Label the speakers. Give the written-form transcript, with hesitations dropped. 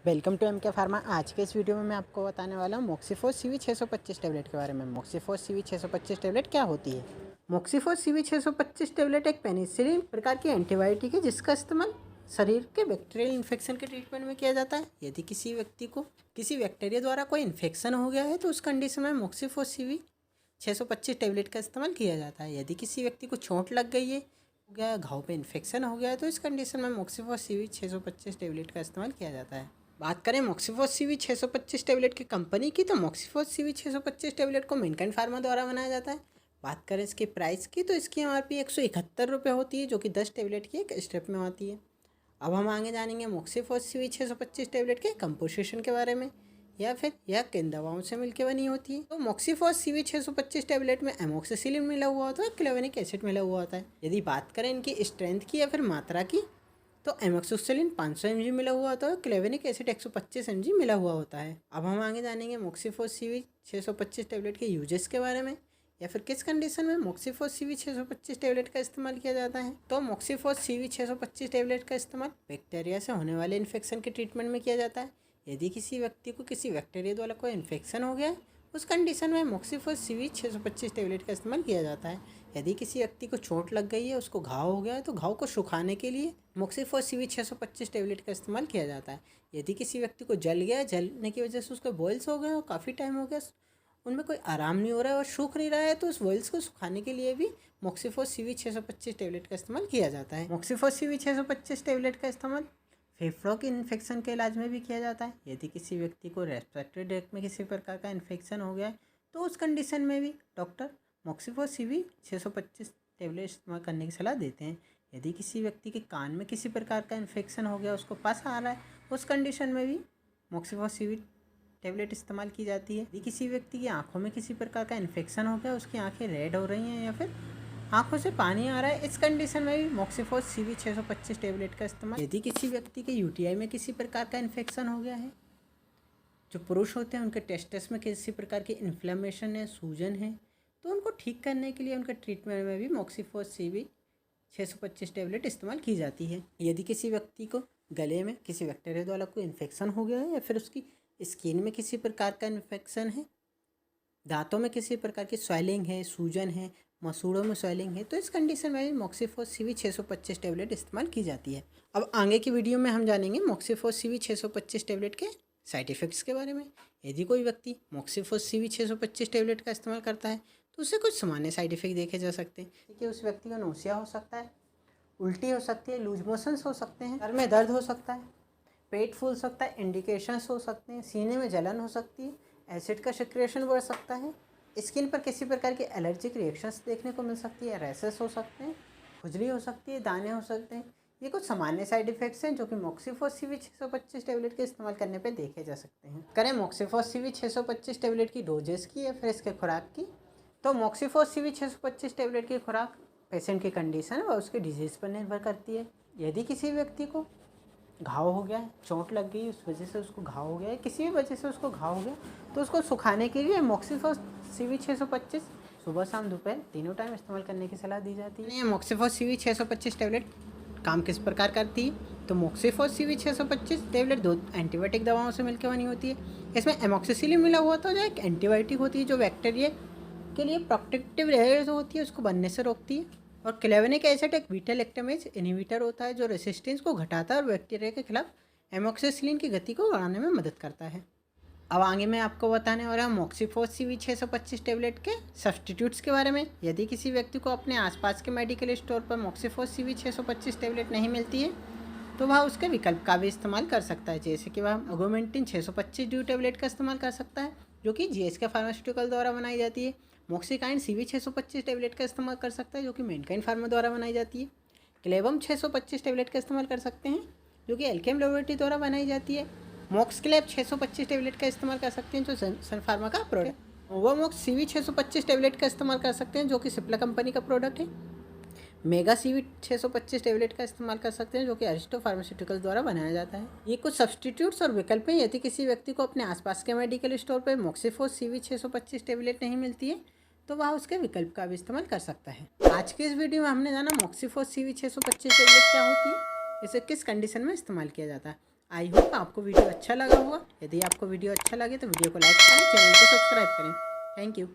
Speaker 1: Welcome to MK pharma. आज के इस वीडियो में मैं आपको बताने वाला हूँ मोक्सीफोस सीवी 625 टैबलेट के बारे में। मोक्सीफोस सीवी 625 टैबलेट क्या होती है? मोक्सीफोस सीवी 625 टैबलेट एक पेनिसिलिन प्रकार की एंटीबायोटिक है जिसका इस्तेमाल शरीर के बैक्टीरियल इन्फेक्शन के ट्रीटमेंट में किया जाता है। यदि किसी व्यक्ति को किसी बैक्टीरिया द्वारा कोई इन्फेक्शन हो गया है तो उस कंडीशन में मोक्सीफोस सीवी 625 टैबलेट का इस्तेमाल किया जाता है। यदि किसी व्यक्ति को चोट लग गई है, हो गया घाव पे इन्फेक्शन हो गया है, तो इस कंडीशन में मोक्सीफोस सीवी 625 टैबलेट का इस्तेमाल किया जाता है। बात करें मोक्सीफोस सीवी 625 टैबलेट की कंपनी की, तो मोक्सीफोस सीवी 625 टैबलेट को मैनकाइंड फार्मा द्वारा बनाया जाता है। बात करें इसके प्राइस की, तो इसकी एमआरपी 171 रुपये होती है, जो कि 10 टैबलेट की एक स्टेप में आती है। अब हम आगे जानेंगे मोक्सीफोस सीवी 625 टैबलेट के कंपोजिशन के बारे में, या फिर यह किन दवाओं से मिलकर बनी होती है। तो मोक्सीफोस सीवी 625 टैबलेट में एमोक्सिसिलिन मिला हुआ होता है, क्लेवेनिक एसिड मिला हुआ होता है। यदि बात करें इनकी स्ट्रेंथ की या फिर मात्रा की, तो एमोक्सिसिलिन 500 mg मिला हुआ होता है, क्लेवेनिक एसिड 125 mg मिला हुआ होता है। अब हम आगे जानेंगे मोक्सीफोस सीवी 625 टैबलेट के यूजेस के बारे में, या फिर किस कंडीशन में मोक्सीफोस सीवी 625 टैबलेट का इस्तेमाल किया जाता है। तो मोक्सीफोस सीवी 625 टैबलेट का इस्तेमाल बैक्टीरिया से होने वाले इन्फेक्शन के ट्रीटमेंट में किया जाता है। यदि किसी व्यक्ति को किसी बैक्टीरिया द्वारा कोई इन्फेक्शन हो गया है, उस कंडीशन में मोक्सीफोस सीवी 625 टैबलेट का इस्तेमाल किया जाता है। यदि किसी व्यक्ति को चोट लग गई है, उसको घाव हो गया है, तो घाव को सुखाने के लिए मोक्सीफोस सीवी 625 टैबलेट का इस्तेमाल किया जाता है। यदि किसी व्यक्ति को जल गया है, जलने की वजह से उसको बॉयल्स हो गए और काफ़ी टाइम हो गया, उनमें कोई आराम नहीं हो रहा है और सूख नहीं रहा है, तो उस बॉयल्स को सुखाने के लिए भी मोक्सीफोस सीवी 625 टैबलेट का इस्तेमाल किया जाता है। मोक्सीफोस सीवी 625 टैबलेट का इस्तेमाल फेफड़ों के इन्फेक्शन के इलाज में भी किया जाता है। यदि किसी व्यक्ति को रेस्पिरेटरी ट्रैक्ट में किसी प्रकार का इन्फेक्शन हो गया है, तो उस कंडीशन में भी डॉक्टर मोक्सीफोस सीवी 625 टैबलेट इस्तेमाल करने की सलाह देते हैं। यदि किसी व्यक्ति के कान में किसी प्रकार का इन्फेक्शन हो गया, उसको पस आ रहा है, उस कंडीशन में भी मोक्सीफोस सीवी टैबलेट इस्तेमाल की जाती है। यदि किसी व्यक्ति की आंखों में किसी प्रकार का इन्फेक्शन हो गया, उसकी आंखें रेड हो रही हैं या फिर आंखों से पानी आ रहा है, इस कंडीशन में भी मोक्सीफोस सीवी 625 टैबलेट का इस्तेमाल। यदि किसी व्यक्ति के यूटीआई में किसी प्रकार का इन्फेक्शन हो गया है, जो पुरुष होते हैं उनके टेस्टिस में किसी प्रकार की इन्फ्लेमेशन है, सूजन है, तो उनको ठीक करने के लिए उनके ट्रीटमेंट में भी मोक्सीफोस सीवी 625 टैबलेट इस्तेमाल की जाती है। यदि किसी व्यक्ति को गले में किसी बैक्टीरिया द्वारा कोई इन्फेक्शन हो गया है, या फिर उसकी स्किन में किसी प्रकार का इन्फेक्शन है, दांतों में किसी प्रकार की स्वेलिंग है, सूजन है, मसूड़ों में स्वेलिंग है, तो इस कंडीशन में मोक्सीफोस सीवी 625 टैबलेट इस्तेमाल की जाती है। अब आगे की वीडियो में हम जानेंगे मोक्सीफोस सीवी 625 टैबलेट के साइड इफ़ेक्ट्स के बारे में। यदि कोई व्यक्ति मोक्सीफोस सीवी 625 टैबलेट का इस्तेमाल करता है, तो उससे कुछ सामान्य साइड इफ़ेक्ट देखे जा सकते हैं। देखिए, उस व्यक्ति को नोसिया हो सकता है, उल्टी हो सकती है, लूज मोशंस हो सकते हैं, सर में दर्द हो सकता है, पेट फूल सकता है, इंडिकेशंस हो सकते हैं, सीने में जलन हो सकती है, एसिड का सिक्रेशन बढ़ सकता है, स्किन पर किसी प्रकार की एलर्जिक रिएक्शंस देखने को मिल सकती है, रैशेस हो सकते हैं, खुजली हो सकती है, दाने हो सकते हैं। ये कुछ सामान्य साइड इफ़ेक्ट्स हैं जो कि मोक्सीफोस सीवी 625 टैबलेट के इस्तेमाल करने पे देखे जा सकते हैं। करें मोक्सीफोस सीवी 625 टैबलेट की डोजेस की या फिर इसके खुराक की, तो मोक्सीफोस सीवी 625 टैबलेट की खुराक पेशेंट की कंडीशन व उसके डिजीज़ पर निर्भर करती है। यदि किसी व्यक्ति को घाव हो गया है, चोट लग गई, उस वजह से उसको घाव हो गया है, किसी भी वजह से उसको घाव हो गया, तो उसको सुखाने के लिए मोक्सीफोस सीवी 625 सुबह शाम दोपहर तीनों टाइम इस्तेमाल करने की सलाह दी जाती है। मोक्सीफोस सीवी 625 टैबलेट काम किस प्रकार करती है, तो मोक्सीफोस सीवी 625 टैबलेट 2 एंटीबायोटिक दवाओं से मिलकर बनी होती है। इसमें एमोक्सिसिलिन मिला हुआ था, जो एक एंटीबायोटिक होती है जो बैक्टीरिया के लिए प्रोटेक्टिव लेयर जो होती है उसको बनने से रोकती है, और क्लेवेनिक एसिड एक बीटा लैक्टेमेज इनहिबिटर होता है जो रेसिस्टेंस को घटाता है और बैक्टीरिया के खिलाफ एमोक्सिसिलिन की गति को बढ़ाने में मदद करता है। अब आगे मैं आपको बताने वाला हूँ मोक्सीफोस सीवी 625 टैबलेट के सब्सटीट्यूट्स के बारे में। यदि किसी व्यक्ति को अपने आसपास के मेडिकल स्टोर पर मोक्सीफोस सीवी 625 टैबलेट नहीं मिलती है, तो वह उसके विकल्प का भी इस्तेमाल कर सकता है, जैसे कि वह ऑगमेंटिन 625 ड्यू टैबलेट का इस्तेमाल कर सकता है, जो कि जीएसके फार्मास्यूटिकल द्वारा बनाई जाती है। मोक्सीकाइन सीवी 625 टैबलेट का इस्तेमाल कर सकता है, जो कि मैनकाइंड फार्मा द्वारा बनाई जाती है। क्लेवम 625 टैबलेट का इस्तेमाल कर सकते हैं, जो कि एल्केम लैबोरेटरी द्वारा बनाई जाती है। मोक्सक्लेब 625 टैबलेट का इस्तेमाल कर सकते हैं, जो सन फार्मा का प्रोडक्ट है। ओवामोक्स सीवी 625 टैबलेट का इस्तेमाल कर सकते हैं, जो कि सिप्ला कंपनी का प्रोडक्ट है। मेगा सीवी 625 टैबलेट का इस्तेमाल कर सकते हैं, जो कि अरिस्टो फार्मास्यूटिकल्स द्वारा बनाया जाता है। ये कुछ सब्सटीट्यूट्स और विकल्प हैं। यदि किसी व्यक्ति को अपने आसपास के मेडिकल स्टोर पर मोक्सीफोस सीवी 625 टैबलेट नहीं मिलती है, तो वह उसके विकल्प का भी इस्तेमाल कर सकता है। आज के इस वीडियो में हमने जाना मोक्सीफोस सीवी 625 टैबलेट क्या होती है, इसे किस कंडीशन में इस्तेमाल किया जाता है। आई होप आपको वीडियो अच्छा लगा होगा। यदि आपको वीडियो अच्छा लगे तो वीडियो को लाइक करें, चैनल को सब्सक्राइब करें। Thank you.